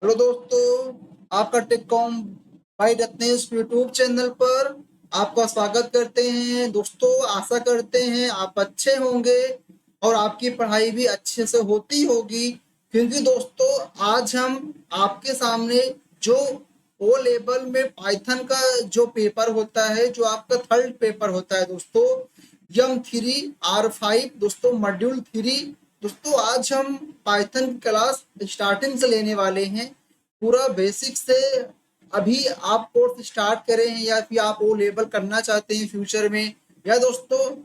Hello दोस्तों, आपका टेककॉम भाई रत्नेश यूट्यूब चैनल पर आपका स्वागत करते हैं। दोस्तों, आशा करते हैं आप अच्छे होंगे और आपकी पढ़ाई भी अच्छे से होती होगी, क्योंकि दोस्तों आज हम आपके सामने जो ओ लेवल में पाइथन का जो पेपर होता है, जो आपका थर्ड पेपर होता है दोस्तों, M3R5 दोस्तों मॉड्यूल 3। दोस्तों आज हम पाइथन की क्लास स्टार्टिंग से लेने वाले हैं, पूरा बेसिक से। अभी आप कोर्स स्टार्ट करें हैं या फिर आप ओ लेवल करना चाहते हैं फ्यूचर में, या दोस्तों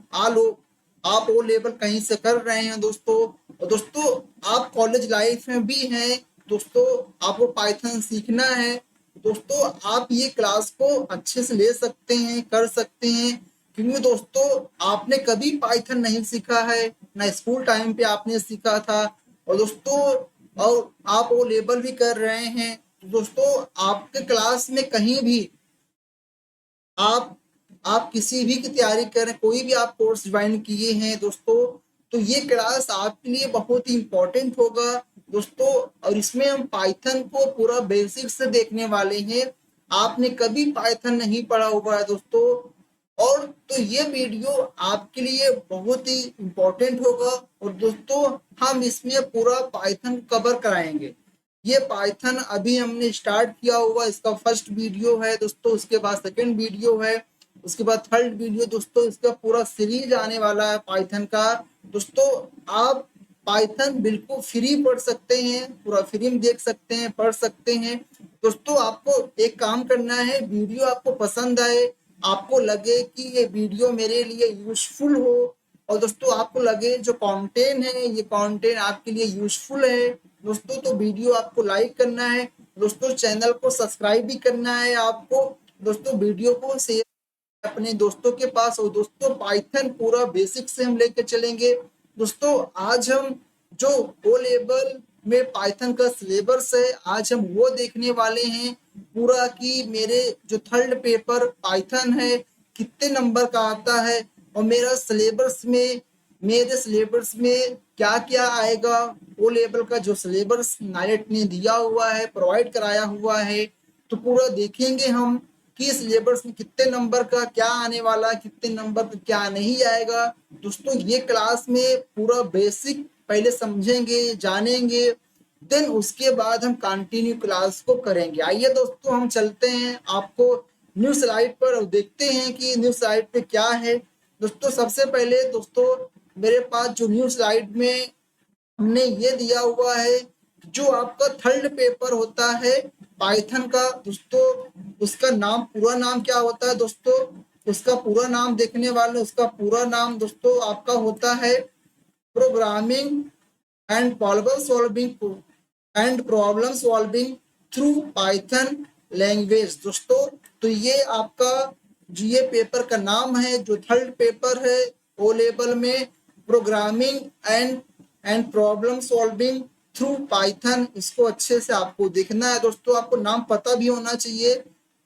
आप ओ लेवल कहीं से कर रहे हैं दोस्तों, और दोस्तों आप कॉलेज लाइफ में भी हैं दोस्तों, आपको पाइथन सीखना है दोस्तों, आप ये क्लास को अच्छे से ले सकते हैं, कर सकते हैं। क्योंकि दोस्तों आपने कभी पाइथन नहीं सीखा है, ना स्कूल टाइम पे आपने सीखा था, और दोस्तों और आप वो लेबल भी कर रहे हैं। तो दोस्तों आपके क्लास में कहीं भी आप आप किसी भी की तैयारी करें, कोई भी आप कोर्स ज्वाइन किए हैं दोस्तों, तो ये क्लास आपके लिए बहुत ही इम्पोर्टेंट होगा दोस्तों। और इसमें हम पाइथन को पूरा बेसिक से देखने वाले हैं। आपने कभी पाइथन नहीं पढ़ा हुआ है दोस्तों, और तो ये वीडियो आपके लिए बहुत ही इम्पोर्टेंट होगा। और दोस्तों हम इसमें पूरा पाइथन कवर कराएंगे। ये पाइथन अभी हमने स्टार्ट किया हुआ, इसका फर्स्ट वीडियो है दोस्तों, उसके बाद सेकंड वीडियो है, उसके बाद थर्ड वीडियो दोस्तों, इसका पूरा सीरीज आने वाला है पाइथन का दोस्तों। आप पाइथन बिल्कुल फ्री पढ़ सकते हैं, पूरा फ्री में देख सकते हैं, पढ़ सकते हैं दोस्तों। आपको एक काम करना है, वीडियो आपको पसंद आए, आपको लगे कि ये वीडियो मेरे लिए यूजफुल हो, और दोस्तों आपको लगे जो कंटेंट है ये कंटेंट आपके लिए यूजफुल है दोस्तों, तो वीडियो आपको लाइक करना है दोस्तों, चैनल को सब्सक्राइब भी करना है आपको दोस्तों, वीडियो को शेयर अपने दोस्तों के पास। और दोस्तों पाइथन पूरा बेसिक से हम लेकर चलेंगे दोस्तों। आज हम जो ओ लेवल में पाइथन का सिलेबस है, आज हम वो देखने वाले हैं पूरा, कि मेरे जो थर्ड पेपर पाइथन है कितने नंबर का आता है, और मेरे सिलेबस में क्या क्या आएगा। ओ लेवल का जो सिलेबस नाइट ने दिया हुआ है, प्रोवाइड कराया हुआ है, तो पूरा देखेंगे हम कि सिलेबस में कितने नंबर का क्या आने वाला, कितने नंबर का क्या नहीं आएगा दोस्तों। ये क्लास में पूरा बेसिक पहले समझेंगे, जानेंगे, देन उसके बाद हम कंटिन्यू क्लास को करेंगे। आइए दोस्तों हम चलते हैं आपको न्यू स्लाइड पर और देखते हैं कि न्यू स्लाइड पे क्या है दोस्तों। सबसे पहले दोस्तों मेरे पास जो न्यू स्लाइड में हमने ये दिया हुआ है, जो आपका थर्ड पेपर होता है पाइथन का दोस्तों, उसका नाम पूरा नाम क्या होता है दोस्तों, उसका पूरा नाम देखने वाले, उसका पूरा नाम दोस्तों आपका होता है programming and problem solving through Python language दोस्तों। तो ये आपका जो ये पेपर का नाम है, जो थर्ड पेपर है ओ लेवल में, programming and problem solving through Python, इसको अच्छे से आपको देखना है दोस्तों। आपको नाम पता भी होना चाहिए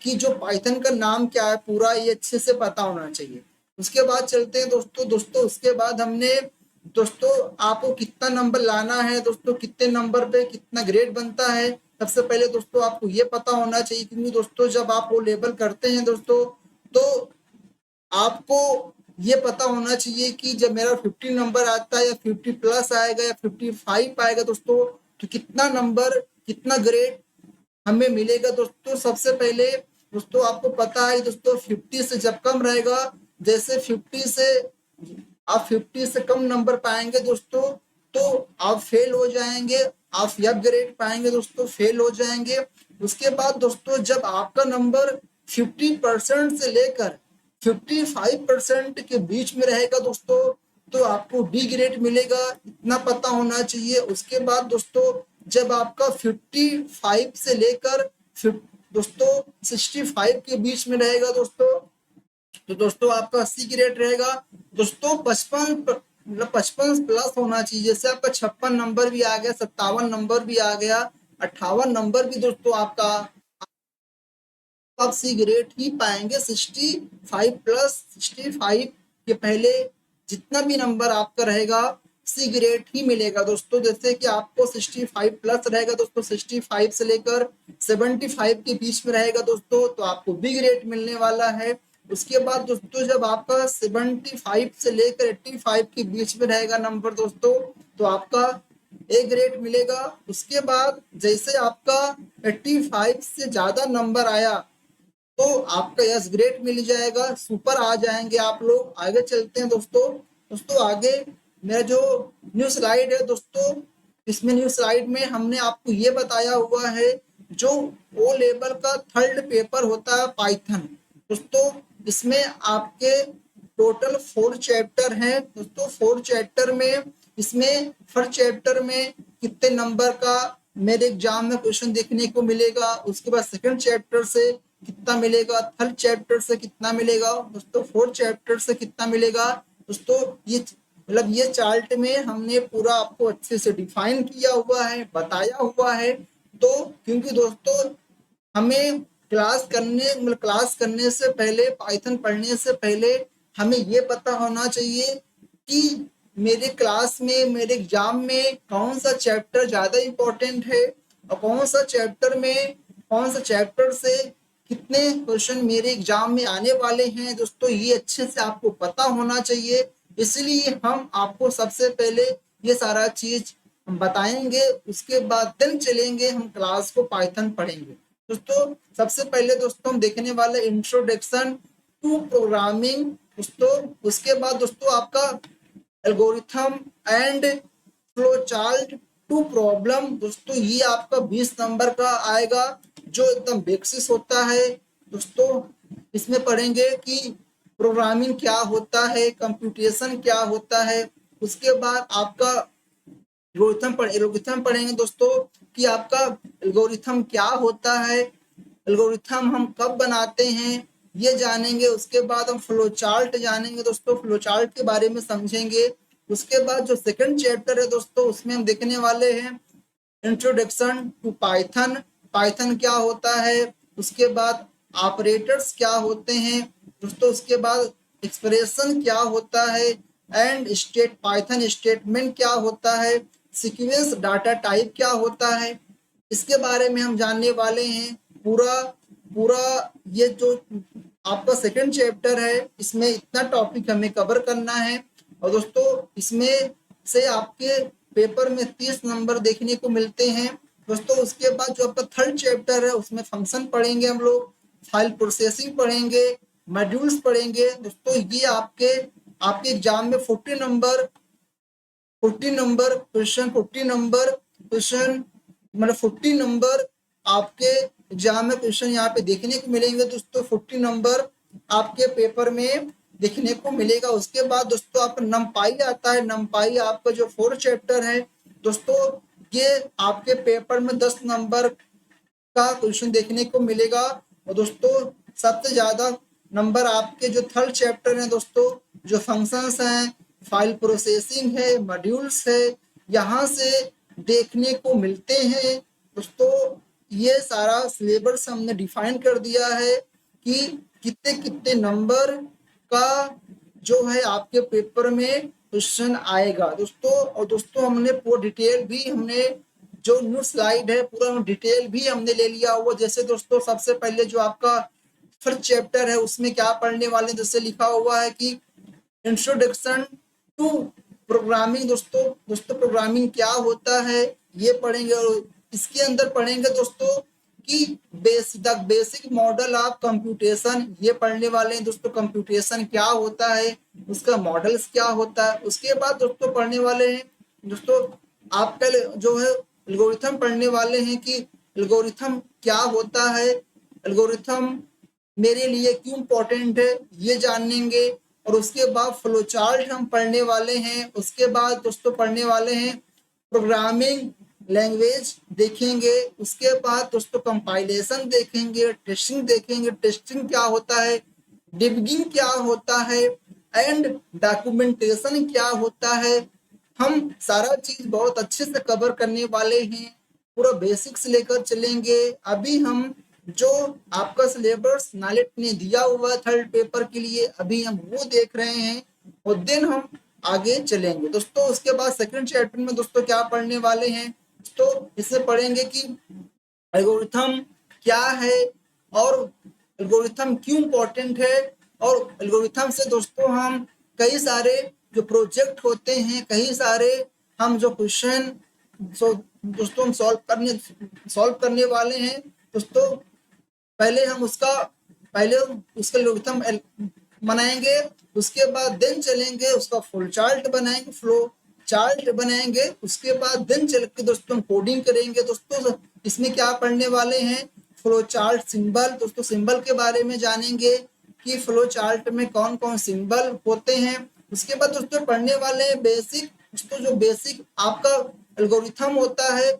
कि जो पाइथन का नाम क्या है पूरा, ये अच्छे से पता होना चाहिए। उसके बाद चलते हैं दोस्तों उसके बाद हमने दोस्तों आपको कितना नंबर लाना है दोस्तों, कितने नंबर पे कितना ग्रेड बनता है, सबसे पहले दोस्तों आपको ये पता होना चाहिए। क्योंकि दोस्तों जब आप वो लेवल करते हैं दोस्तों, तो आपको ये पता होना चाहिए कि जब मेरा 50 नंबर आता है, या 50 प्लस आएगा, या 55 आएगा दोस्तों, तो कितना नंबर, कितना ग्रेड हमें मिलेगा दोस्तों। सबसे पहले दोस्तों आपको पता है दोस्तों, 50 से जब कम रहेगा, जैसे 50 से आप 50 से कम नंबर पाएंगे दोस्तों, तो आप फेल हो जाएंगे, आप एफ ग्रेड पाएंगे दोस्तों, फेल हो जाएंगे। उसके बाद दोस्तों जब आपका नंबर 50% से लेकर 55% के बीच में रहेगा दोस्तों, तो आपको डी ग्रेड मिलेगा, इतना पता होना चाहिए। उसके बाद दोस्तों जब आपका 55 से लेकर दोस्तों 65 के बीच में रहेगा दोस्तों, तो दोस्तों आपका 80 की रेट रहेगा दोस्तों। 55 मतलब 55 प्लस होना चाहिए, जैसे आपका 56 नंबर भी आ गया, 57 नंबर भी आ गया, 58 नंबर भी दोस्तों आपका, आप सी ग्रेड ही पाएंगे। 65 प्लस 65 के पहले जितना भी नंबर आपका रहेगा, सी ग्रेड ही मिलेगा दोस्तों। जैसे कि आपको 65 प्लस रहेगा दोस्तों, 65 से लेकर 75 के बीच में रहेगा दोस्तों, तो आपको बी ग्रेड मिलने वाला है। उसके बाद दोस्तों जब आपका 75 से लेकर 85 के बीच में रहेगा नंबर दोस्तों, तो आपका ए ग्रेड मिलेगा। उसके बाद जैसे आपका 85 से ज्यादा नंबर आया तो आपका यस ग्रेड मिल जाएगा, सुपर आ जाएंगे आप लोग। आगे चलते हैं दोस्तों। दोस्तों आगे मेरा जो न्यू स्लाइड है दोस्तों, इसमें न्यू स्लाइड में हमने आपको ये बताया हुआ है जो ओ लेवल का थर्ड पेपर होता है पाइथन दोस्तों। इसमें आपके टोटल 4 चैप्टर हैं दोस्तों। 4 चैप्टर में इसमें फर्स्ट चैप्टर में कितने नंबर का मेरे एग्जाम में क्वेश्चन देखने को मिलेगा, उसके बाद सेकंड चैप्टर से कितना मिलेगा, थर्ड चैप्टर से कितना मिलेगा दोस्तों, फोर्थ चैप्टर से कितना मिलेगा दोस्तों। ये मतलब ये चार्ट में हमने पूरा आपको अच्छे से डिफाइन किया हुआ है, बताया हुआ है। तो क्योंकि दोस्तों हमें क्लास करने से पहले, पाइथन पढ़ने से पहले हमें ये पता होना चाहिए कि मेरे क्लास में, मेरे एग्जाम में कौन सा चैप्टर ज्यादा इम्पोर्टेंट है और कौन सा चैप्टर में, कौन सा चैप्टर से कितने क्वेश्चन मेरे एग्जाम में आने वाले हैं दोस्तों, ये अच्छे से आपको पता होना चाहिए। इसलिए हम आपको सबसे पहले ये सारा चीज हम बताएंगे, उसके बाद दिन चलेंगे हम क्लास को पाइथन पढ़ेंगे दोस्तों। सबसे पहले दोस्तों हम देखने वाले इंट्रोडक्शन टू प्रोग्रामिंग दोस्तों। उसके बाद दोस्तों आपका algorithm and flow chart to problem दोस्तों, ये आपका 20 नंबर का आएगा जो एकदम बेसिस होता है दोस्तों। इसमें पढ़ेंगे कि प्रोग्रामिंग क्या होता है, कंप्यूटेशन क्या होता है। उसके बाद आपका एल्गोरिथम पढ़ेंगे दोस्तों कि आपका एल्गोरिथम क्या होता है, एल्गोरिथम हम कब बनाते हैं ये जानेंगे। उसके बाद हम फ्लो चार्ट जानेंगे दोस्तों, फ्लो चार्ट के बारे में समझेंगे। उसके बाद जो सेकंड चैप्टर है दोस्तों, उसमें हम देखने वाले हैं इंट्रोडक्शन टू पाइथन, पाइथन क्या होता है। उसके बाद ऑपरेटर्स क्या होते हैं दोस्तों। उसके बाद एक्सप्रेशन क्या होता है एंड पाइथन स्टेटमेंट क्या होता है। सीक्वेंस डाटा टाइप क्या होता है, इसके बारे में हम जानने वाले हैं। पूरा पूरा ये जो आपका सेकंड चैप्टर है, इसमें इतना टॉपिक हमें कवर करना है। और दोस्तों इसमें से आपके पेपर में 30 नंबर देखने को मिलते हैं दोस्तों। उसके बाद जो आपका थर्ड चैप्टर है उसमें फंक्शन पढ़ेंगे हम लोग, फाइल प्रोसेसिंग पढ़ेंगे, मॉड्यूल्स पढ़ेंगे दोस्तों। ये आपके आपके एग्जाम में 40 नंबर क्वेश्चन, 40 नंबर क्वेश्चन मतलब 40 नंबर आपके एग्जाम में क्वेश्चन यहाँ पे देखने को मिलेंगे दोस्तों। 40 नंबर आपके पेपर में देखने को मिलेगा। उसके बाद दोस्तों आपका नमपाई आता है। नमपाई आपका जो 4 चैप्टर है दोस्तों, ये आपके पेपर में 10 नंबर का क्वेश्चन देखने को मिलेगा। और दोस्तों सबसे ज्यादा नंबर आपके जो थर्ड चैप्टर है दोस्तों, जो फंक्शंस हैं, फाइल प्रोसेसिंग है, मॉड्यूल्स है, यहाँ से देखने को मिलते हैं दोस्तों। ये सारा सिलेबस हमने डिफाइन कर दिया है कि कितने कितने नंबर का जो है आपके पेपर में क्वेश्चन आएगा दोस्तों। और दोस्तों हमने पूरा डिटेल भी, हमने जो न्यू स्लाइड है पूरा डिटेल भी हमने ले लिया हुआ। जैसे दोस्तों सबसे पहले जो आपका फर्स्ट चैप्टर है उसमें क्या पढ़ने वाले, जैसे लिखा हुआ है कि इंट्रोडक्शन टू प्रोग्रामिंग दोस्तों प्रोग्रामिंग क्या होता है ये पढ़ेंगे। और इसके अंदर पढ़ेंगे दोस्तों कि बेसिक मॉडल ऑफ कंप्यूटेशन, ये पढ़ने वाले हैं दोस्तों। कंप्यूटेशन क्या होता है, उसका मॉडल्स क्या होता है। उसके बाद दोस्तों पढ़ने वाले हैं दोस्तों आप पहले जो है एल्गोरिथम पढ़ने वाले हैं कि एल्गोरिथम क्या होता है, एल्गोरिथम मेरे लिए क्यों इम्पोर्टेंट है ये जानेंगे। और उसके बाद फ्लो चार्ट हम पढ़ने वाले हैं। उसके बाद दोस्तों पढ़ने वाले हैं प्रोग्रामिंग लैंग्वेज देखेंगे। उसके बाद दोस्तों कंपाइलेशन देखेंगे, टेस्टिंग देखेंगे, टेस्टिंग क्या होता है, डिबगिंग क्या होता है एंड डॉक्यूमेंटेशन क्या होता है। हम सारा चीज बहुत अच्छे से कवर करने वाले हैं, पूरा बेसिक से लेकर चलेंगे। अभी हम जो आपका सिलेबस नालेट ने दिया हुआ है थर्ड पेपर के लिए, अभी हम वो देख रहे हैं। और दिन हम आगे चलेंगे दोस्तों। उसके बाद सेकंड चैप्टर में दोस्तों क्या पढ़ने वाले हैं दोस्तों, इसमें पढ़ेंगे कि एल्गोरिथम क्या है और एल्गोरिथम क्यों इम्पोर्टेंट है, और एल्गोरिथम से दोस्तों हम कई सारे जो प्रोजेक्ट होते हैं, कई सारे हम जो क्वेश्चन दोस्तों हम सॉल्व करने वाले हैं दोस्तों। पहले उसका एल्गोरिथम बनाएंगे, उसके बाद देन चलेंगे उसका फुल चार्ट बनाएंगे, फ्लो चार्ट बनाएंगे, उसके बाद देन चल के दोस्तों कोडिंग करेंगे दोस्तों। इसमें क्या पढ़ने वाले हैं, फ्लो चार्ट सिंबल दोस्तों, सिंबल के बारे में जानेंगे कि फ्लो चार्ट में कौन कौन सिंबल होते हैं। उसके बाद दोस्तों पढ़ने वाले हैं बेसिक दोस्तों, जो बेसिक आपका एल्गोरिथम होता है,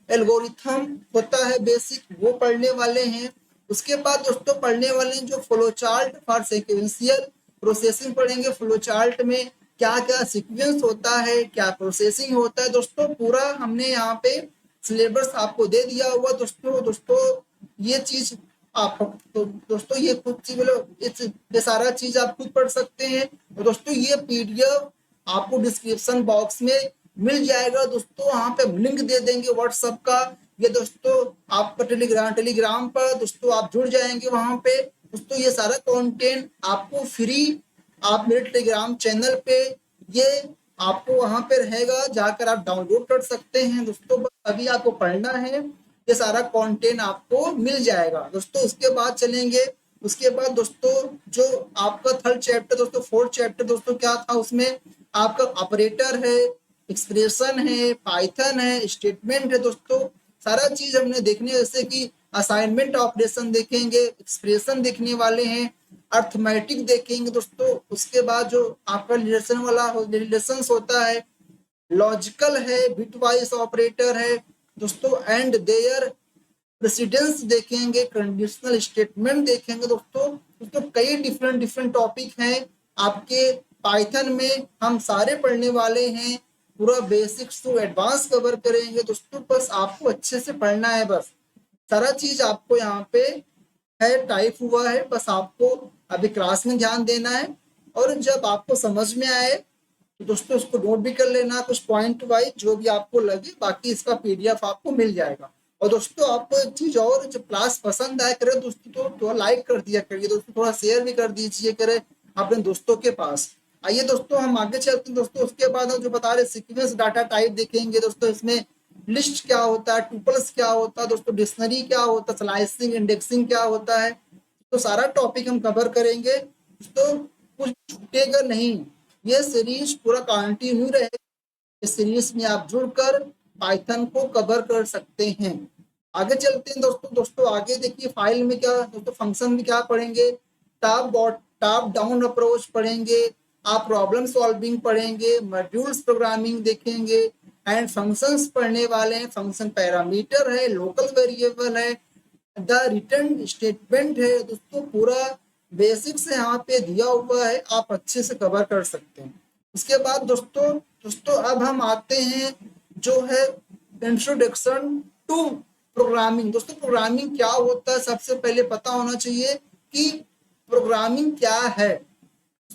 एल्गोरिथम होता है बेसिक, वो पढ़ने वाले हैं। उसके बाद दोस्तों पढ़ने वाले हैं जो flow chart for sequential processing पढ़ेंगे। फ्लो चार्ट में क्या क्या सीक्वेंस होता है, क्या प्रोसेसिंग होता है दोस्तों, पूरा हमने यहाँ पे सिलेबस आपको दे दिया हुआ दोस्तों। ये चीज आप तो दोस्तों ये खुद सी बोलो, ये सारा चीज आप खुद पढ़ सकते हैं। तो दोस्तों ये पीडीएफ आपको डिस्क्रिप्शन बॉक्स में मिल जाएगा दोस्तों, वहां पे लिंक दे देंगे व्हाट्सएप का। ये दोस्तों आपका टेलीग्राम पर दोस्तों आप जुड़ जाएंगे वहां पे दोस्तों, ये सारा कंटेंट आपको फ्री आप मेरे टेलीग्राम चैनल पे ये आपको वहां पे रहेगा, जाकर आप डाउनलोड कर सकते हैं दोस्तों। अभी आपको पढ़ना है, ये सारा कंटेंट आपको मिल जाएगा दोस्तों। उसके बाद चलेंगे, उसके बाद दोस्तों जो आपका थर्ड चैप्टर दोस्तों, फोर्थ चैप्टर दोस्तों क्या था, उसमें आपका ऑपरेटर है, एक्सप्रेशन है, पाइथन है, स्टेटमेंट है दोस्तों। सारा चीज हमने देखने, जैसे कि असाइनमेंट ऑपरेशन देखेंगे, एक्सप्रेशन देखने वाले हैं, अर्थमेटिक देखेंगे दोस्तों। उसके बाद जो आपका रिलेशन होता है, लॉजिकल है, बिटवाइज ऑपरेटर है दोस्तों, एंड देयर प्रेसिडेंस देखेंगे, कंडीशनल स्टेटमेंट देखेंगे दोस्तों। कई डिफरेंट टॉपिक हैं आपके पाइथन में, हम सारे पढ़ने वाले हैं, पूरा बेसिक्स टू एडवांस कवर करेंगे दोस्तों। बस आपको अच्छे से पढ़ना है, बस सारा चीज आपको यहाँ पे है टाइप हुआ है, बस आपको अभी क्लास में ध्यान देना है। और जब आपको समझ में आए तो दोस्तों उसको नोट भी कर लेना, कुछ पॉइंट वाइज जो भी आपको लगे, बाकी इसका पीडीएफ आपको मिल जाएगा। और दोस्तों आपको एक चीज और, जब क्लास पसंद आया करे दोस्तों तो थोड़ा लाइक कर दिया करिए दोस्तों, थोड़ा शेयर भी कर दीजिए करे अपने दोस्तों के पास। आइए दोस्तों हम आगे चलते हैं दोस्तों। उसके बाद हम जो बता रहे सीक्वेंस डाटा टाइप देखेंगे दोस्तों, इसमें लिस्ट क्या होता है, टुपल्स क्या होता है दोस्तों, डिक्शनरी क्या होता है, स्लाइसिंग इंडेक्सिंग क्या होता है, तो सारा टॉपिक हम कवर करेंगे दोस्तों, कुछ छूटेगा नहीं। ये सीरीज पूरा कंटिन्यू रहेगा, इस सीरीज में आप जुड़कर पाइथन को कवर कर सकते हैं। आगे चलते हैं दोस्तों आगे देखिए फाइल में क्या दोस्तों, फंक्शन में क्या पढ़ेंगे, टॉप डाउन अप्रोच पढ़ेंगे, आप प्रॉब्लम सॉल्विंग पढ़ेंगे, मॉड्यूल्स प्रोग्रामिंग देखेंगे, एंड फंक्शंस पढ़ने वाले हैं। फंक्शन पैरामीटर है, लोकल वेरिएबल है, द रिटर्न स्टेटमेंट है दोस्तों, पूरा बेसिक से यहाँ पे दिया हुआ है, आप अच्छे से कवर कर सकते हैं। उसके बाद दोस्तों अब हम आते हैं जो है इंट्रोडक्शन टू प्रोग्रामिंग। दोस्तों प्रोग्रामिंग क्या होता है, सबसे पहले पता होना चाहिए कि प्रोग्रामिंग क्या है।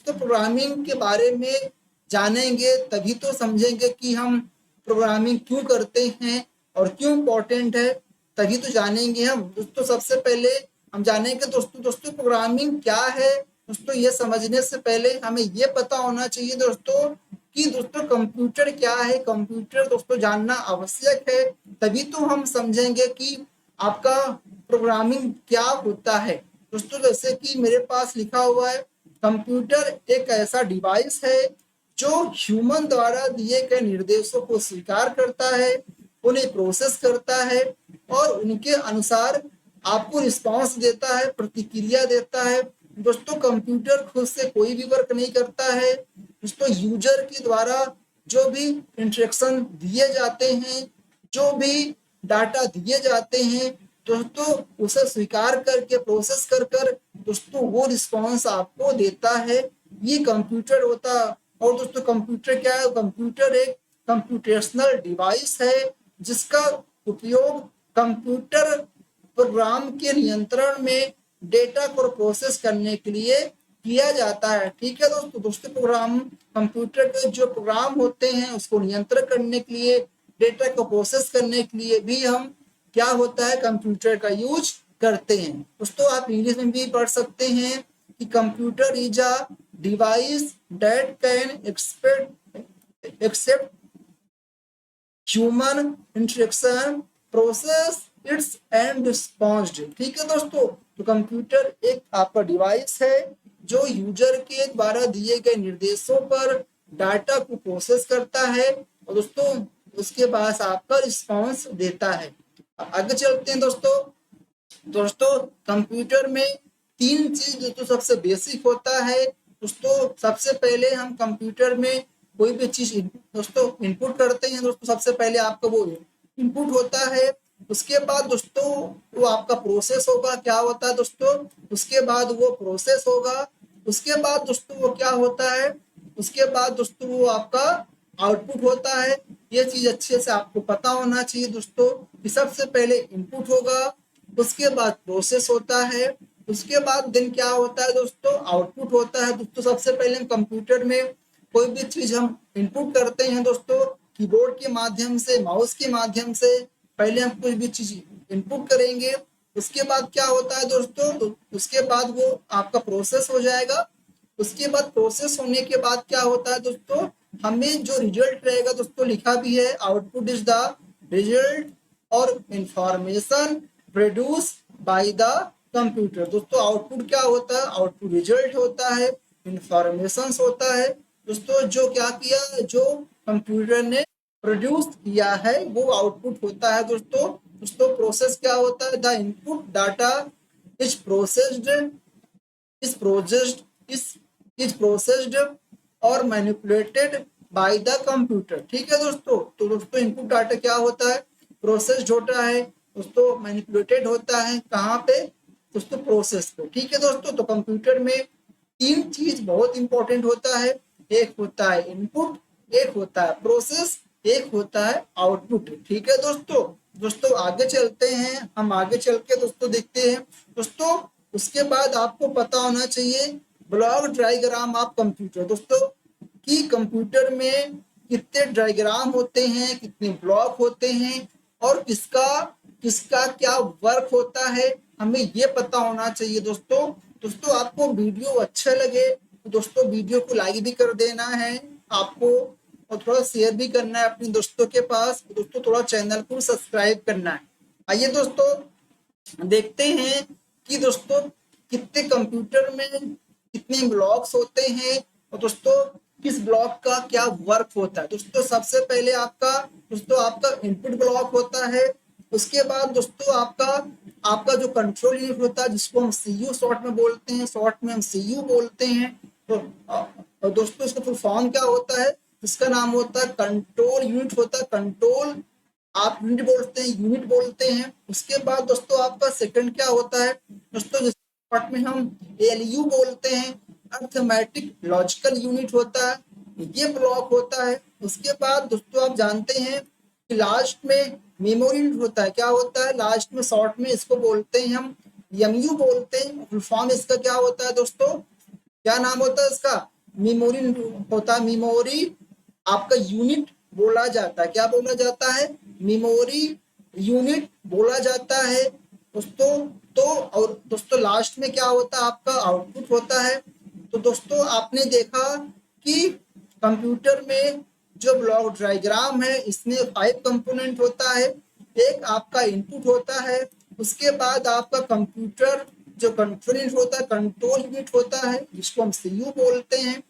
तो प्रोग्रामिंग के बारे में जानेंगे तभी तो समझेंगे कि हम प्रोग्रामिंग क्यों करते हैं और क्यों इम्पोर्टेंट है, तभी तो जानेंगे हम दोस्तों। सबसे पहले हम जानेंगे दोस्तों प्रोग्रामिंग क्या है दोस्तों। ये समझने से पहले हमें ये पता होना चाहिए दोस्तों कि दोस्तों कंप्यूटर क्या है, कंप्यूटर दोस्तों जानना आवश्यक है, तभी तो हम समझेंगे कि आपका प्रोग्रामिंग क्या होता है दोस्तों। जैसे कि मेरे पास लिखा हुआ है, कंप्यूटर एक ऐसा डिवाइस है जो ह्यूमन द्वारा दिए गए निर्देशों को स्वीकार करता है, उन्हें प्रोसेस करता है और उनके अनुसार आपको रिस्पांस देता है, प्रतिक्रिया देता है दोस्तों। कंप्यूटर खुद से कोई भी वर्क नहीं करता है दोस्तों, यूजर के द्वारा जो भी इंस्ट्रक्शन दिए जाते हैं, जो भी डाटा दिए जाते हैं दोस्तों, उसे स्वीकार करके प्रोसेस कर दोस्तों वो रिस्पांस आपको देता है, ये कंप्यूटर होता है। और दोस्तों कंप्यूटर क्या है, कंप्यूटर एक कंप्यूटेशनल डिवाइस है जिसका उपयोग कंप्यूटर प्रोग्राम के नियंत्रण में डेटा को प्रोसेस करने के लिए किया जाता है। ठीक है दोस्तों। दोस्तों प्रोग्राम, कंप्यूटर के जो प्रोग्राम होते हैं उसको नियंत्रण करने के लिए, डेटा को प्रोसेस करने के लिए भी हम क्या होता है कंप्यूटर का यूज करते हैं। दोस्तों आप इंग्लिश में भी पढ़ सकते हैं कि computer is a device that can accept human interaction, process its and response. ठीक है दोस्तों। तो कंप्यूटर एक आपका डिवाइस है जो यूजर के द्वारा दिए गए निर्देशों पर डाटा को प्रोसेस करता है और दोस्तों उसके बाद आपका रिस्पॉन्स देता है। आगे चलते हैं दोस्तों। दोस्तों कंप्यूटर में तीन चीज दोस्तों सबसे बेसिक होता है। दोस्तों सबसे पहले हम कंप्यूटर में कोई भी चीज दोस्तों इनपुट करते हैं। दोस्तों सबसे पहले आपका वो इनपुट होता है, उसके बाद दोस्तों वो आपका प्रोसेस होगा। क्या होता है दोस्तों, उसके बाद वो प्रोसेस होगा, उसके बाद दोस्तों वो क्या होता है, उसके बाद दोस्तों वो आपका आउटपुट होता है। ये चीज अच्छे से आपको पता होना चाहिए दोस्तों कि सबसे पहले इनपुट होगा, उसके बाद प्रोसेस होता है, उसके बाद दिन क्या होता है दोस्तों, आउटपुट होता है। दोस्तों सबसे पहले हम कंप्यूटर में कोई भी चीज हम इनपुट करते हैं दोस्तों कीबोर्ड के माध्यम से, माउस के माध्यम से पहले हम कोई भी चीज इनपुट करेंगे। उसके बाद क्या होता है दोस्तों, तो उसके बाद वो आपका प्रोसेस हो जाएगा। उसके बाद प्रोसेस होने के बाद क्या होता है दोस्तों, हमें जो रिजल्ट रहेगा दोस्तों लिखा भी है, आउटपुट इज द रिजल्ट और information produce by the computer. दोस्तों आउटपुट क्या होता है, आउटपुट रिजल्ट होता है, इंफॉर्मेशन होता है दोस्तों जो क्या किया, जो कंप्यूटर ने प्रोड्यूस किया है वो आउटपुट होता है। दोस्तों दोस्तों प्रोसेस क्या होता है, the input data is processed is processed is is processed और मैनिपुलेटेड बाय द कंप्यूटर। ठीक है दोस्तों। तो दोस्तों इनपुट डाटा क्या होता है, प्रोसेस्ड होता है दोस्तों, मैनिपुलेटेड होता है कहाँ पे दोस्तों, प्रोसेस पे। ठीक है दोस्तों। तो कंप्यूटर में तीन चीज बहुत इंपॉर्टेंट होता है, एक होता है इनपुट, एक होता है प्रोसेस, एक होता है आउटपुट। ठीक है दोस्तों। दोस्तों आगे चलते हैं, हम आगे चल के दोस्तों देखते हैं दोस्तों। उसके बाद आपको पता होना चाहिए ब्लॉक डायग्राम ऑफ कंप्यूटर। दोस्तों कि कंप्यूटर में कितने डायग्राम होते हैं, कितने ब्लॉक होते हैं और किसका किसका क्या वर्क होता है, हमें ये पता होना चाहिए दोस्तों। दोस्तों आपको वीडियो अच्छा लगे तो दोस्तों वीडियो को लाइक भी कर देना है आपको, और थोड़ा शेयर भी करना है अपने दोस्तों के पास। दोस्तों थोड़ा चैनल को सब्सक्राइब करना है। आइए दोस्तों देखते हैं कि दोस्तों कितने कंप्यूटर में कितने ब्लॉक्स होते हैं और दोस्तों किस ब्लॉक का क्या वर्क होता है। दोस्तों सबसे पहले आपका इनपुट ब्लॉक होता है, उसके बाद दोस्तों आपका जो कंट्रोल यूनिट होता है जिसको हम सीयू शॉर्ट में बोलते हैं, शॉर्ट में हम सीयू बोलते हैं। तो दोस्तों इसका फुल फॉर्म क्या होता है, इसका नाम होता है कंट्रोल यूनिट होता है, कंट्रोल आप यूनिट बोलते हैं, यूनिट बोलते हैं। उसके बाद दोस्तों आपका सेकंड क्या होता है दोस्तों, जिस पार्ट में हम एलयू बोलते हैं, अर्थमेटिक लॉजिकल यूनिट होता है, ये ब्लॉक होता है। उसके बाद दोस्तों आप जानते हैं कि लास्ट में मेमोरी यूनिट होता है, क्या होता है लास्ट में शॉर्ट में इसको बोलते हैं हम एमयू बोलते हैं। फुल फॉर्म इसका क्या होता है दोस्तों, क्या नाम होता है इसका, मेमोरी होता है, मेमोरी आपका यूनिट बोला जाता है, क्या बोला जाता है, मेमोरी यूनिट बोला जाता है दोस्तों। तो और दोस्तों लास्ट में क्या होता है, आपका आउटपुट होता है। तो दोस्तों आपने देखा कि कंप्यूटर में जो ब्लॉक डायग्राम है इसमें 5 कंपोनेंट होता है। एक आपका इनपुट होता है, उसके बाद आपका कंप्यूटर जो कंट्रोल यूनिट होता है, कंट्रोल यूनिट होता है जिसको हम सीयू बोलते हैं।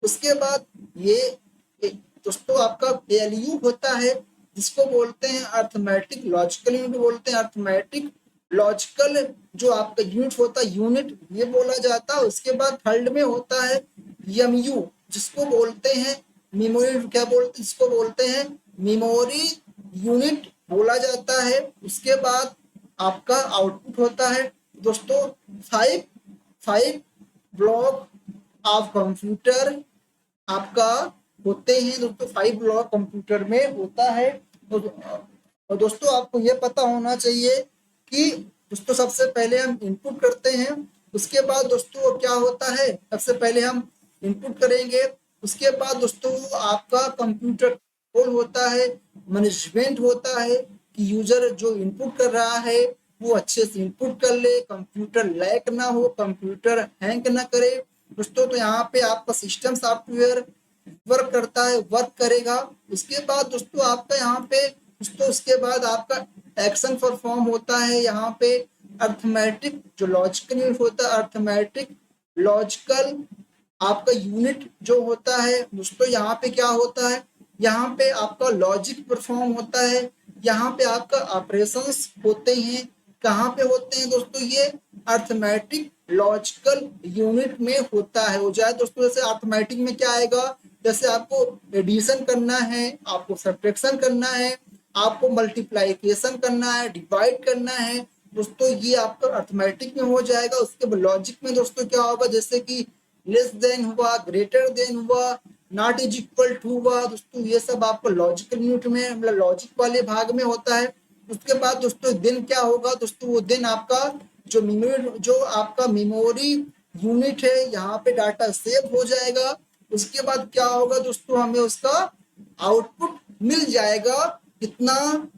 उसके बाद ये दोस्तों आपका एलयू होता है जिसको बोलते हैं अर्थमेटिक लॉजिकल यूनिट बोलते हैं, अर्थमेटिक लॉजिकल जो आपका यूनिट होता है, यूनिट ये बोला जाता है। उसके बाद थर्ड में होता है एमयू जिसको बोलते हैं मेमोरी, क्या बोलते हैं, जिसको बोलते हैं मेमोरी यूनिट बोला जाता है। उसके बाद आपका आउटपुट होता है दोस्तों 5 ब्लॉक ऑफ कंप्यूटर आपका होते हैं दोस्तों, 5 ब्लॉक कंप्यूटर में होता है। और दोस्तों आपको ये पता होना चाहिए कि दोस्तों सबसे पहले हम इनपुट करते हैं, उसके बाद दोस्तों क्या होता है, सबसे पहले हम इनपुट करेंगे, उसके बाद दोस्तों आपका कंप्यूटर कंट्रोल होता है, मैनेजमेंट होता है कि यूजर जो इनपुट कर रहा है वो अच्छे से इनपुट कर ले, कंप्यूटर लैग ना हो, कंप्यूटर हैंग ना करे दोस्तों। तो यहाँ पे आपका सिस्टम सॉफ्टवेयर वर्क करता है, वर्क करेगा। उसके बाद दोस्तों आपका यहाँ पे दोस्तों उसके बाद आपका एक्शन परफॉर्म होता है, यहाँ पे अर्थमेटिक जो लॉजिकल यूनिट होता है, अर्थमेटिक लॉजिकल आपका यूनिट जो होता है दोस्तों, यहाँ पे क्या होता है, यहाँ पे आपका लॉजिक परफॉर्म होता है, यहाँ पे आपका ऑपरेशंस होते हैं। कहाँ पे होते हैं दोस्तों, ये अर्थमेटिक लॉजिकल यूनिट में होता है। हो जाए दोस्तों, जैसे अर्थमेटिक में क्या आएगा, जैसे आपको एडिशन करना है, आपको सब्ट्रैक्शन करना है, आपको मल्टीप्लाइकेशन करना है, डिवाइड करना है दोस्तों, ये आपका अर्थमेटिक में हो जाएगा। उसके बाद लॉजिक में दोस्तों क्या होगा, जैसे कि लेस देन हुआ, ग्रेटर देन हुआ, नॉट इज इक्वल टू हुआ दोस्तों, ये सब आपको लॉजिकल यूनिट में मतलब लॉजिक वाले भाग में होता है। उसके बाद दोस्तों दिन क्या होगा दोस्तों, वो दिन आपका जो मेमोरी जो आपका मेमोरी यूनिट है, यहाँ पे डाटा सेव हो जाएगा। उसके बाद क्या होगा दोस्तों, हमें उसका आउटपुट मिल जाएगा। कितना,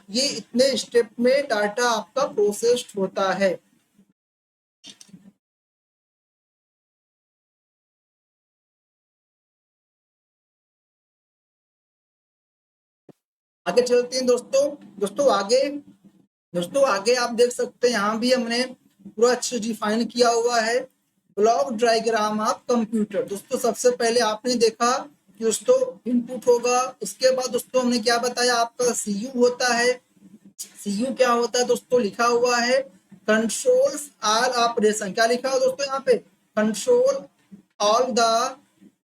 ये इतने स्टेप में डाटा आपका प्रोसेस्ड होता है। आगे चलते हैं दोस्तों। दोस्तों आगे आप देख सकते हैं, यहाँ भी हमने पूरा अच्छे डिफाइन किया हुआ है ब्लॉक डायग्राम ऑफ कंप्यूटर। दोस्तों सबसे पहले आपने देखा कि दोस्तों इनपुट होगा, उसके बाद दोस्तों हमने क्या बताया, आपका सीयू होता है। सीयू क्या होता है दोस्तों, लिखा हुआ है कंट्रोल्स ऑल ऑपरेशन। क्या लिखा हुआ दोस्तों यहाँ पे, control all the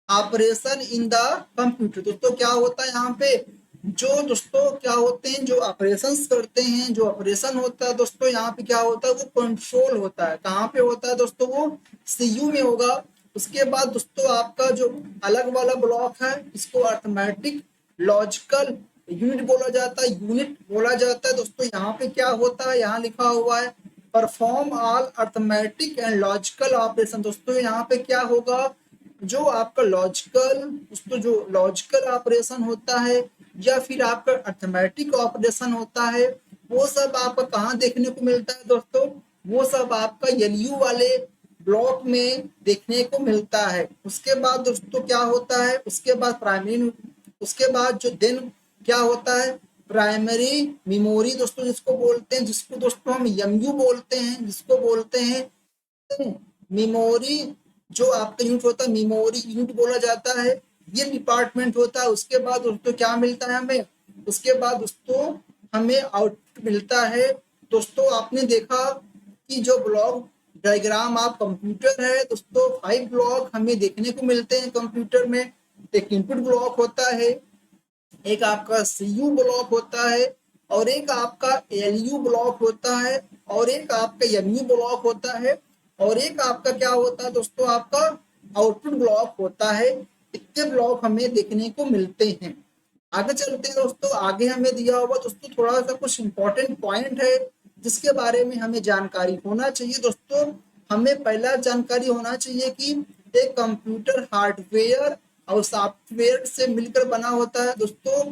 operation in the computer. दोस्तों क्या होता है यहाँ पे, जो दोस्तों क्या होते हैं, जो ऑपरेशंस करते हैं, जो ऑपरेशन होता है दोस्तों, यहाँ पे क्या होता है, वो कंट्रोल होता है। कहाँ पे होता है दोस्तों, वो सीयू में होगा। उसके बाद दोस्तों आपका जो अलग वाला ब्लॉक है, इसको अर्थमेटिक लॉजिकल यूनिट बोला जाता है, यूनिट बोला जाता है दोस्तों। यहाँ पे क्या होता है, यहाँ लिखा हुआ है perform all arithmetic and logical operation. दोस्तों यहाँ पे क्या होगा, जो आपका लॉजिकल दोस्तों जो लॉजिकल ऑपरेशन होता है या फिर आपका अर्थमेटिक ऑपरेशन होता है, वो सब आपका कहाँ देखने को मिलता है दोस्तों, वो सब आपका एलयू वाले ब्लॉक में देखने को मिलता है। उसके बाद दोस्तों क्या होता है, उसके बाद प्राइमरी, उसके बाद जो दिन क्या होता है, प्राइमरी मेमोरी दोस्तों जिसको बोलते हैं, जिसको दोस्तों हम एमयू बोलते हैं, जिसको बोलते हैं मेमोरी, जो आपका यूनिट होता है मेमोरी यूनिट बोला जाता है, ये डिपार्टमेंट होता है। उसके बाद दोस्तों क्या मिलता है हमें, उसके बाद दोस्तों हमें आउटपुट मिलता है। दोस्तों आपने देखा कि जो ब्लॉक डायग्राम आप कंप्यूटर है दोस्तों, 5 ब्लॉक हमें देखने को मिलते हैं कंप्यूटर में। एक इनपुट ब्लॉक होता है, एक आपका सीयू ब्लॉक होता है, और एक आपका एलयू ब्लॉक होता है, और एक आपका एमयू ब्लॉक होता है, और एक आपका क्या होता है दोस्तों, आपका आउटपुट ब्लॉक होता है। इतने ब्लॉक हमें देखने को मिलते हैं। आगे चलते हैं दोस्तों, आगे हमें दिया हुआ दोस्तों थोड़ा सा कुछ इंपॉर्टेंट पॉइंट है जिसके बारे में हमें जानकारी होना चाहिए दोस्तों। हमें पहला जानकारी होना चाहिए कि एक कंप्यूटर हार्डवेयर और सॉफ्टवेयर से मिलकर बना होता है दोस्तों।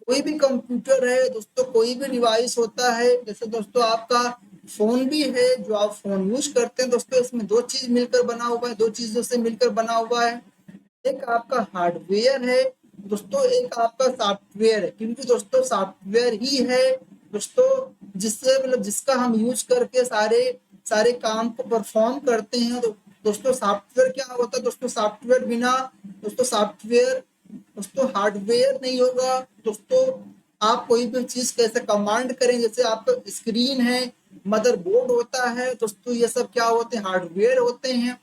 कोई भी कंप्यूटर है दोस्तों, कोई भी डिवाइस होता है, जैसे दोस्तों आपका फोन भी है जो आप फोन यूज करते हैं दोस्तों, इसमें दो चीज मिलकर बना हुआ है, दो चीजों से मिलकर बना हुआ है। एक आपका हार्डवेयर है दोस्तों, एक आपका सॉफ्टवेयर है, क्योंकि दोस्तों सॉफ्टवेयर ही है दोस्तों जिससे मतलब जिसका हम यूज करके सारे सारे काम को परफॉर्म करते हैं। तो दोस्तों सॉफ्टवेयर क्या होता है दोस्तों, सॉफ्टवेयर बिना दोस्तों सॉफ्टवेयर दोस्तों हार्डवेयर नहीं होगा दोस्तों। आप कोई भी चीज कैसे कमांड करें, जैसे आपका स्क्रीन है, मदरबोर्ड होता है दोस्तों, ये सब क्या होते हैं, हार्डवेयर होते हैं।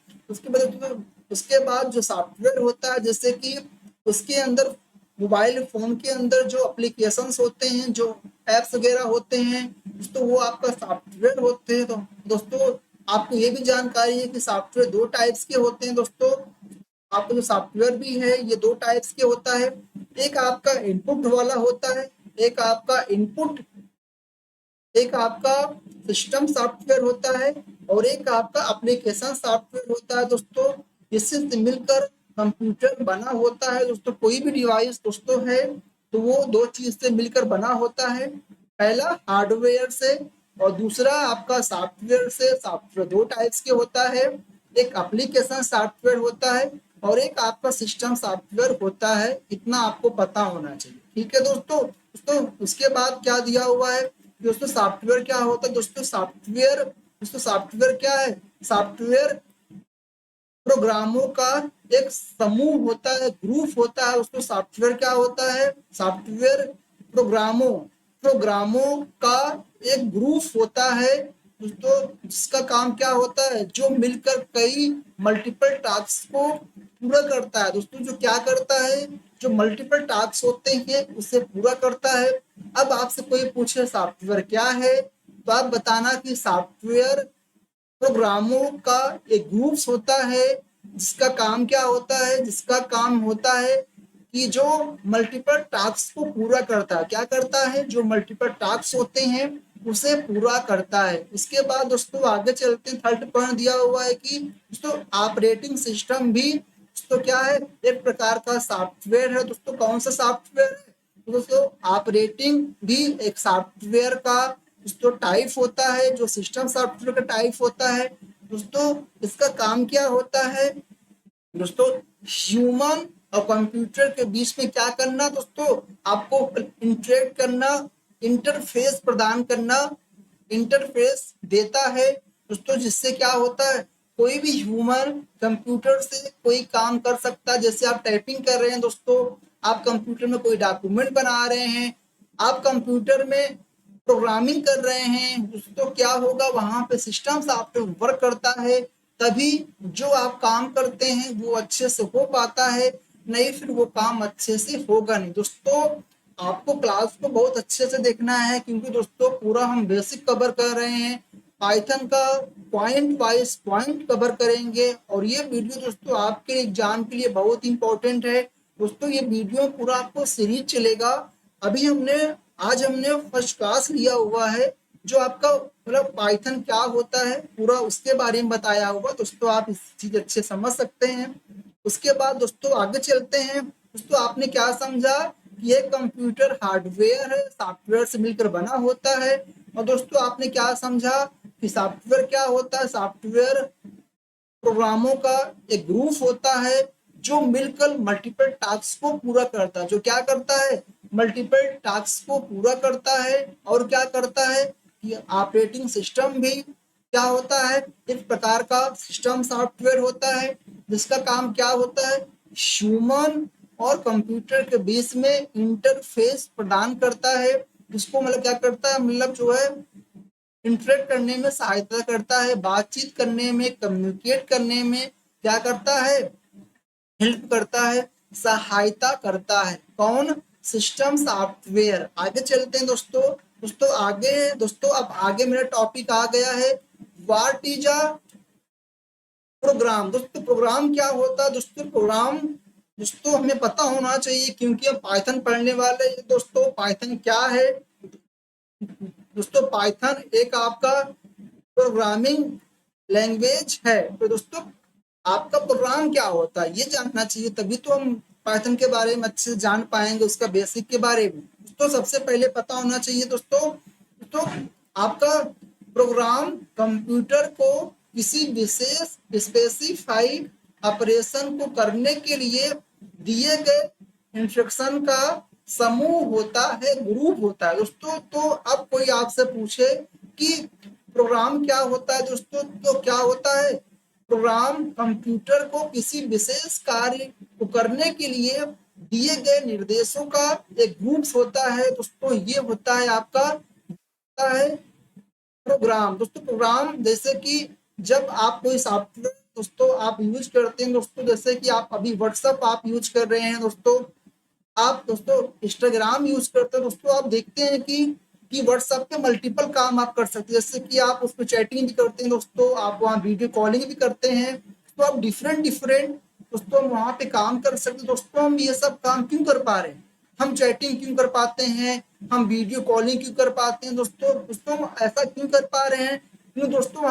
उसके बाद जो सॉफ्टवेयर होता है, जैसे कि उसके अंदर मोबाइल फोन के अंदर जो एप्लीकेशंस होते हैं, जो एप्स वगैरह होते हैं दोस्तों, वो आपका सॉफ्टवेयर होते हैं। तो दोस्तों आपको ये भी जानकारी है कि सॉफ्टवेयर दो टाइप्स के होते हैं दोस्तों। आपका जो सॉफ्टवेयर भी है ये दो टाइप्स के होता है, एक आपका इनपुट वाला होता है, एक आपका इनपुट एक आपका सिस्टम सॉफ्टवेयर होता है और एक आपका एप्लीकेशन सॉफ्टवेयर होता है दोस्तों। इससे मिलकर कंप्यूटर बना होता है दोस्तों। कोई भी डिवाइस दोस्तों है तो वो दो चीज से मिलकर बना होता है, पहला हार्डवेयर से और दूसरा आपका सॉफ्टवेयर से। सॉफ्टवेयर दो टाइप्स के होता है, एक एप्लीकेशन सॉफ्टवेयर होता है और एक आपका सिस्टम सॉफ्टवेयर होता है। इतना आपको पता होना चाहिए, ठीक है दोस्तों। दोस्तों उसके बाद क्या दिया हुआ है दोस्तों, सॉफ्टवेयर क्या होता है दोस्तों सॉफ्टवेयर क्या है, सॉफ्टवेयर प्रोग्रामों का एक समूह होता है, ग्रुप होता है। उसको सॉफ्टवेयर क्या होता है, सॉफ्टवेयर प्रोग्रामों प्रोग्रामों का एक ग्रुप होता है दोस्तों, जिसका काम क्या होता है, जो मिलकर कई मल्टीपल टास्क को पूरा करता है दोस्तों। जो क्या करता है, जो मल्टीपल टास्क होते हैं उसे पूरा करता है। अब आपसे कोई पूछे सॉफ्टवेयर क्या है, तो आप बताना कि सॉफ्टवेयर प्रोग्रामों का एक ग्रुप्स होता है, जिसका काम क्या होता है, जिसका काम होता है कि जो मल्टीपल टास्क को पूरा करता है। क्या करता है, जो मल्टीपल टास्क होते हैं उसे पूरा करता है। इसके बाद दोस्तों आगे चलते हैं, थर्ड पॉइंट दिया हुआ है कि दोस्तों ऑपरेटिंग सिस्टम भी दोस्तों क्या है, एक प्रकार का सॉफ्टवेयर है दोस्तों। कौन सा सॉफ्टवेयर है, तो दोस्तों ऑपरेटिंग भी एक सॉफ्टवेयर का दोस्तों टाइप होता है, जो सिस्टम सॉफ्टवेयर का टाइप होता है दोस्तों। इसका काम क्या होता है दोस्तों, ह्यूमन और कंप्यूटर के बीच में क्या करना दोस्तों, आपको इंटरेक्ट करना, इंटरफेस प्रदान करना, इंटरफेस देता है दोस्तों। जिससे क्या होता है, कोई भी ह्यूमन कंप्यूटर से कोई काम कर सकता है। जैसे आप टाइपिंग कर रहे हैं दोस्तों, आप कंप्यूटर में कोई डॉक्यूमेंट बना रहे हैं, आप कंप्यूटर में प्रोग्रामिंग कर रहे हैं दोस्तों, क्या होगा वहां पे सिस्टम सॉफ्टवेयर वर्क करता है, तभी जो आप काम करते हैं वो अच्छे से हो पाता है, नहीं फिर वो काम अच्छे से होगा नहीं दोस्तों। आपको क्लास को बहुत अच्छे से देखना है, क्योंकि दोस्तों पूरा हम बेसिक कवर कर रहे हैं, पाइथन का पॉइंट वाइज पॉइंट कवर करेंगे। और ये वीडियो दोस्तों आपके एग्जाम के लिए बहुत इंपॉर्टेंट है दोस्तों। ये वीडियो पूरा आपको सीरीज चलेगा। अभी आज हमने फर्स्ट क्लास लिया हुआ है, जो आपका मतलब पाइथन क्या होता है पूरा उसके बारे में बताया हुआ दोस्तों। आप इस चीज अच्छे समझ सकते हैं। उसके बाद दोस्तों आगे चलते हैं। दोस्तों आपने क्या समझा कि ये कंप्यूटर हार्डवेयर है, सॉफ्टवेयर से मिलकर बना होता है। और दोस्तों आपने क्या समझा कि सॉफ्टवेयर क्या होता है, सॉफ्टवेयर प्रोग्रामों का एक ग्रुप होता है, जो मिलकर मल्टीपल टास्क को पूरा करता है। जो क्या करता है, मल्टीपल टास्क को पूरा करता है। और क्या करता है कि ऑपरेटिंग सिस्टम भी क्या होता है, एक प्रकार का सिस्टम सॉफ्टवेयर होता है, जिसका काम क्या होता है, ह्यूमन और कंप्यूटर के बीच में इंटरफेस प्रदान करता है। जिसको मतलब क्या करता है, मतलब जो है इंटरेक्ट करने में सहायता करता है, बातचीत करने में, कम्युनिकेट करने में क्या करता है, हेल्प करता है, सहायता करता है। कौन, सिस्टम सॉफ्टवेयर। आगे चलते हैं दोस्तों। दोस्तों अब आगे मेरा टॉपिक आ गया है, व्हाट इज अ प्रोग्राम। दोस्तों प्रोग्राम क्या होता है दोस्तों, प्रोग्राम दोस्तों हमें पता होना चाहिए, क्योंकि हम पाइथन पढ़ने वाले हैं दोस्तों। पाइथन क्या है दोस्तों, पाइथन एक आपका प्रोग्रामिंग लैंग्वेज है। तो दोस्तों आपका प्रोग्राम क्या होता है ये जानना चाहिए, तभी तो हम पाइथन के बारे में अच्छे से जान पाएंगे, उसका बेसिक के बारे में। तो सबसे पहले पता होना चाहिए दोस्तों, तो आपका प्रोग्राम कंप्यूटर को किसी विशेष स्पेसिफाइड ऑपरेशन को करने के लिए दिए गए इंस्ट्रक्शन का समूह होता है, ग्रुप होता है दोस्तों। तो अब कोई आपसे पूछे कि प्रोग्राम क्या होता है दोस्तों, तो क्या होता है, प्रोग्राम कंप्यूटर को किसी विशेष कार्य को करने के लिए दिए गए निर्देशों का एक ग्रुप होता है दोस्तों। ये होता है आपका होता है प्रोग्राम दोस्तों। प्रोग्राम जैसे कि जब आप कोई सॉफ्टवेयर दोस्तों आप यूज करते हैं दोस्तों, जैसे कि आप अभी व्हाट्सएप आप यूज कर रहे हैं दोस्तों, आप दोस्तों इंस्टाग्राम यूज करते हैं दोस्तों, आप देखते हैं कि व्हाट्सएप पे मल्टीपल काम आप कर सकते हैं। जैसे कि आप उस पर चैटिंग भी करते हैं दोस्तों, आप वहाँ वीडियो कॉलिंग भी करते हैं, तो आप डिफरेंट डिफरेंट दोस्तों वहाँ पे काम कर सकते हैं दोस्तों। हम ये सब काम क्यों कर पा रहे हैं, हम चैटिंग क्यों कर पाते हैं, हम वीडियो कॉलिंग क्यों कर पाते हैं दोस्तों, दोस्तों हम ऐसा क्यों कर पा रहे हैं, क्यों दोस्तों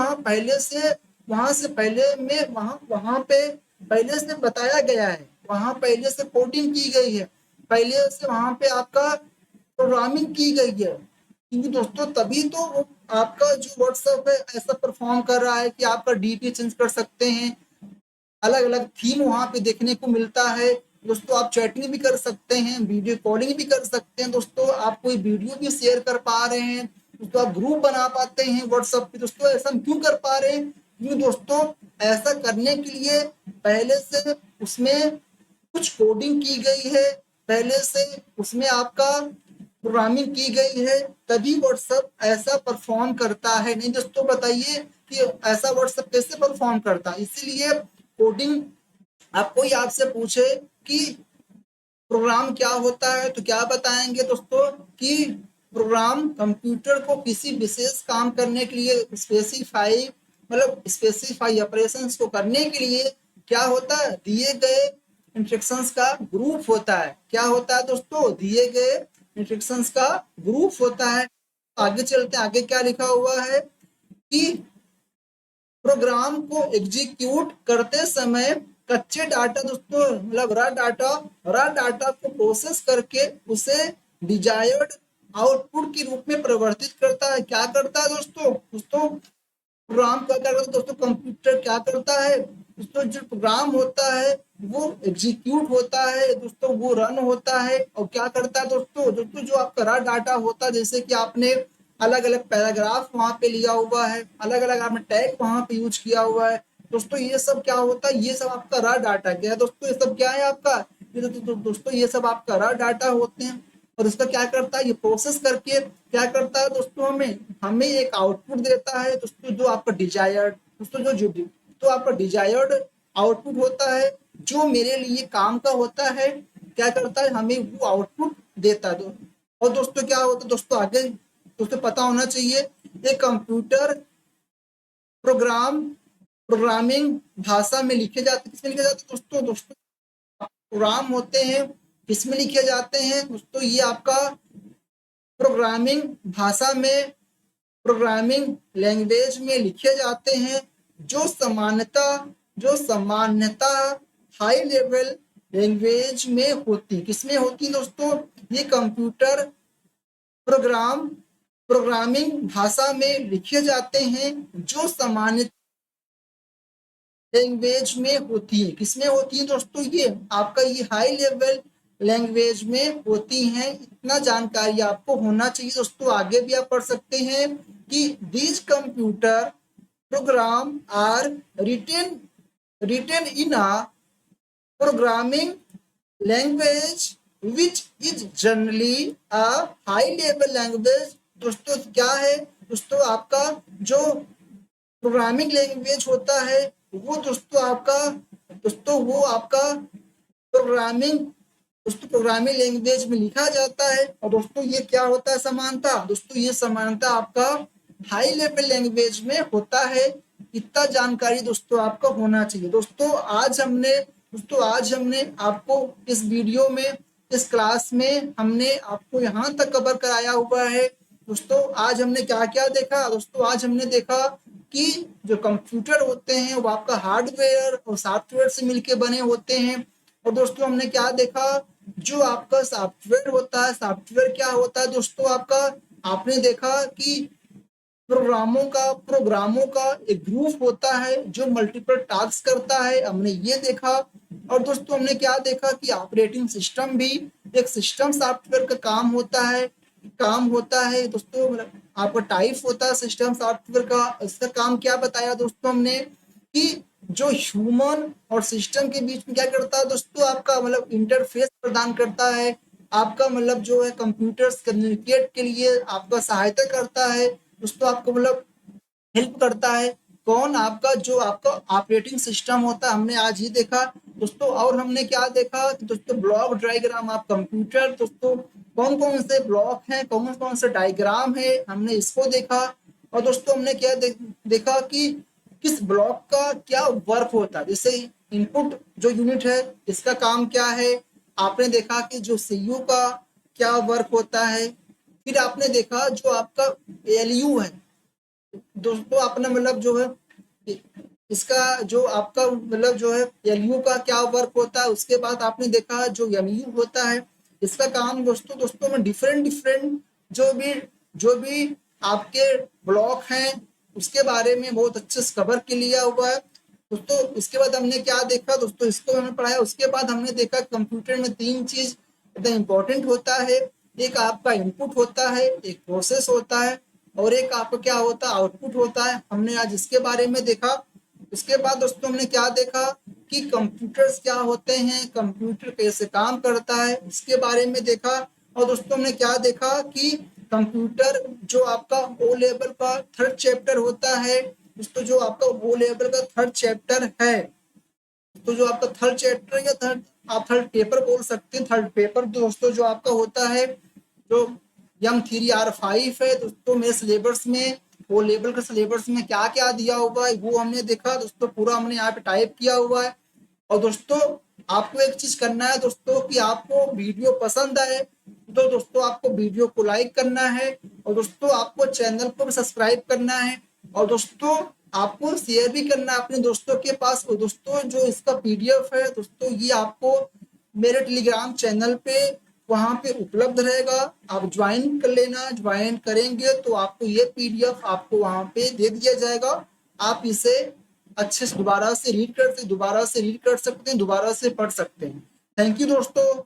वहां से पहले में वहां पे पहले से बताया गया है, वहां पहले से कोडिंग की गई है, पहले से वहां पे आपका प्रोग्रामिंग की गई है, क्योंकि दोस्तों तभी तो वो आपका जो व्हाट्सएप है ऐसा परफॉर्म कर रहा है कि आपका डीपी चेंज कर सकते हैं, अलग अलग थीम वहां पे देखने को मिलता है दोस्तों, आप चैटिंग भी कर सकते हैं, वीडियो कॉलिंग भी कर सकते हैं दोस्तों, आप कोई वीडियो भी शेयर कर पा रहे हैं दोस्तों, आप ग्रुप बना पाते हैं व्हाट्सएप पे दोस्तों, ऐसा हम क्यों कर पा रहे हैं, क्योंकि दोस्तों ऐसा करने के लिए पहले से उसमें कुछ कोडिंग की गई है, पहले से उसमें आपका प्रोग्रामिंग की गई है, तभी व्हाट्सएप ऐसा परफॉर्म करता है। नहीं दोस्तों बताइए कि ऐसा व्हाट्सएप कैसे परफॉर्म करता है, इसीलिए कोडिंग आप कोई आपसे पूछे कि प्रोग्राम क्या होता है तो क्या बताएंगे दोस्तों कि प्रोग्राम कंप्यूटर को किसी विशेष काम करने के लिए स्पेसिफाई ऑपरेशंस को करने के लिए क्या होता है, दिए गए इंस्ट्रक्शंस का ग्रुप होता है, क्या होता है दोस्तों, दिए गए इंस्ट्रक्शंस का ग्रुप होता है। आगे चलते हैं, आगे क्या लिखा हुआ है कि प्रोग्राम को एग्जीक्यूट करते समय कच्चे डाटा दोस्तों मतलब रॉ डाटा को प्रोसेस करके उसे डिजायर्ड आउटपुट के रूप में परिवर्तित करता है, क्या करता है दोस्तों, दोस्तों प्रोग्राम क्या करता है दोस्तों, कंप्यूटर क्या करता है दोस्तों, जो प्रोग्राम होता है वो एग्जीक्यूट होता है दोस्तों, वो रन होता है और क्या करता है दोस्तों, दोस्तों जो आपका रॉ डाटा होता है, जैसे कि आपने अलग अलग पैराग्राफ वहां पे लिया हुआ है, अलग अलग आपने टैग वहां पे यूज किया हुआ है दोस्तों, ये सब क्या होता है, ये सब आपका रॉ डाटा क्या है दोस्तों, ये सब क्या है आपका, ये दोस्तों ये सब आपका रॉ डाटा होते हैं और इसका क्या करता है, ये प्रोसेस करके क्या करता है दोस्तों, हमें हमें एक आउटपुट देता है दोस्तों, जो आपका डिजायर्ड दोस्तों जो आपका डिजायर्ड आउटपुट होता है, जो मेरे लिए काम का होता है, क्या करता है हमें वो आउटपुट देता है। और दोस्तों क्या होता है दोस्तों, आगे दोस्तों पता होना चाहिए, एक कंप्यूटर प्रोग्राम प्रोग्रामिंग भाषा में लिखे जाते, किसमें लिखे जाते दोस्तों, दोस्तों प्रोग्राम होते हैं किसमें लिखे जाते हैं दोस्तों, ये आपका प्रोग्रामिंग भाषा में, प्रोग्रामिंग लैंग्वेज में लिखे जाते हैं, जो सामान्यता हाई लेवल लैंग्वेज में होती, किसमें होती दोस्तों, ये कंप्यूटर प्रोग्रामिंग भाषा में लिखे जाते हैं, जो सामान्य लैंग्वेज में होती है, किसमें होती है दोस्तों, ये आपका ये हाई लेवल लैंग्वेज में होती हैं, इतना जानकारी आपको होना चाहिए दोस्तों। आगे भी आप पढ़ सकते हैं कि these computer program are written written in a programming language which is generally a high level language, दोस्तों क्या है दोस्तों, आपका जो प्रोग्रामिंग लैंग्वेज होता है वो दोस्तों आपका प्रोग्रामिंग प्रोग्रामिंग लैंग्वेज में लिखा जाता है, और दोस्तों ये क्या होता है समानता, दोस्तों ये समानता आपका हाई लेवल लैंग्वेज में होता है, इतना जानकारी दोस्तों आपका होना चाहिए। दोस्तों आज हमने आपको इस वीडियो में, इस क्लास में हमने आपको यहाँ तक कवर कराया हुआ है दोस्तों। आज हमने क्या क्या देखा दोस्तों, आज हमने देखा कि जो कंप्यूटर होते हैं वो आपका हार्डवेयर और सॉफ्टवेयर से मिलके बने होते हैं, और दोस्तों हमने क्या देखा, जो आपका सॉफ्टवेयर होता है, सॉफ्टवेयर क्या होता है दोस्तों आपका, आपने देखा कि प्रोग्रामों का एक ग्रुप होता है जो मल्टीपल टास्क करता है, हमने ये देखा। और दोस्तों हमने क्या देखा कि ऑपरेटिंग सिस्टम भी एक सिस्टम सॉफ्टवेयर का काम होता है दोस्तों, मतलब आपका टाइप होता है सिस्टम सॉफ्टवेयर का, इसका काम क्या बताया दोस्तों हमने कि जो ह्यूमन और सिस्टम के बीच में क्या करता है दोस्तों, आपका मतलब इंटरफेस प्रदान करता है, आपका मतलब जो है कंप्यूटर्स कम्युनिकेट के लिए आपका सहायता करता है दोस्तों, आपको मतलब हेल्प करता है, कौन आपका जो आपका ऑपरेटिंग सिस्टम होता है, हमने आज ही देखा दोस्तों। और हमने क्या देखा कि दोस्तों ब्लॉक डायग्राम आप कंप्यूटर दोस्तों कौन कौन से ब्लॉक हैं, कौन कौन से डायग्राम है, हमने इसको देखा। और दोस्तों हमने क्या देखा कि किस ब्लॉक का क्या वर्क होता है, जैसे इनपुट जो यूनिट है इसका काम क्या है, आपने देखा कि जो सीयू का क्या वर्क होता है, फिर आपने देखा जो आपका एलयू है दोस्तों, अपना मतलब जो है इसका जो आपका मतलब जो है एलयू का क्या वर्क होता है। उसके बाद आपने देखा जो एमयू होता है, इसका काम दोस्तों दोस्तों में डिफरेंट डिफरेंट जो भी आपके ब्लॉक हैं उसके बारे में बहुत अच्छे से कवर के लिया हुआ है दोस्तों। इसके बाद हमने क्या देखा दोस्तों, इसको हमने पढ़ाया। उसके बाद हमने देखा कंप्यूटर में तीन चीज एकदम इम्पोर्टेंट होता है, एक आपका इनपुट होता है, एक प्रोसेस होता है, और एक आपका क्या होता है आउटपुट होता है। हमने आज इसके बारे में देखा। उसके बाद दोस्तों हमने क्या देखा कि कंप्यूटर्स क्या होते हैं, कंप्यूटर कैसे काम करता है, इसके बारे में देखा। और दोस्तों हमने क्या देखा कि कंप्यूटर जो आपका ओ लेवल का थर्ड चैप्टर होता है दोस्तों, जो आपका ओ लेवल का थर्ड चैप्टर है, तो जो आपका थर्ड चैप्टर या थर्ड आप थर्ड पेपर बोल सकते हैं, थर्ड पेपर दोस्तों जो आपका होता है जो M3R5 है दोस्तों। मेरे सिलेबस में वो लेवल के सिलेबस में क्या क्या दिया हुआ है वो हमने देखा दोस्तों, पूरा हमने यहाँ पे टाइप किया हुआ है। और दोस्तों आपको एक चीज करना है दोस्तों कि आपको वीडियो पसंद आए तो दोस्तों आपको वीडियो को लाइक करना है, और दोस्तों आपको चैनल को भी सब्सक्राइब करना है, और दोस्तों आपको शेयर भी करना है अपने दोस्तों के पास। और दोस्तों जो इसका पीडीएफ है दोस्तों ये आपको मेरे टेलीग्राम चैनल पे वहां पे उपलब्ध रहेगा, आप ज्वाइन कर लेना। ज्वाइन करेंगे तो आपको ये पीडीएफ आपको वहां पे दे दिया जाएगा, आप इसे अच्छे से दोबारा से रीड सकते हैं, दोबारा से पढ़ सकते हैं। थैंक यू दोस्तों।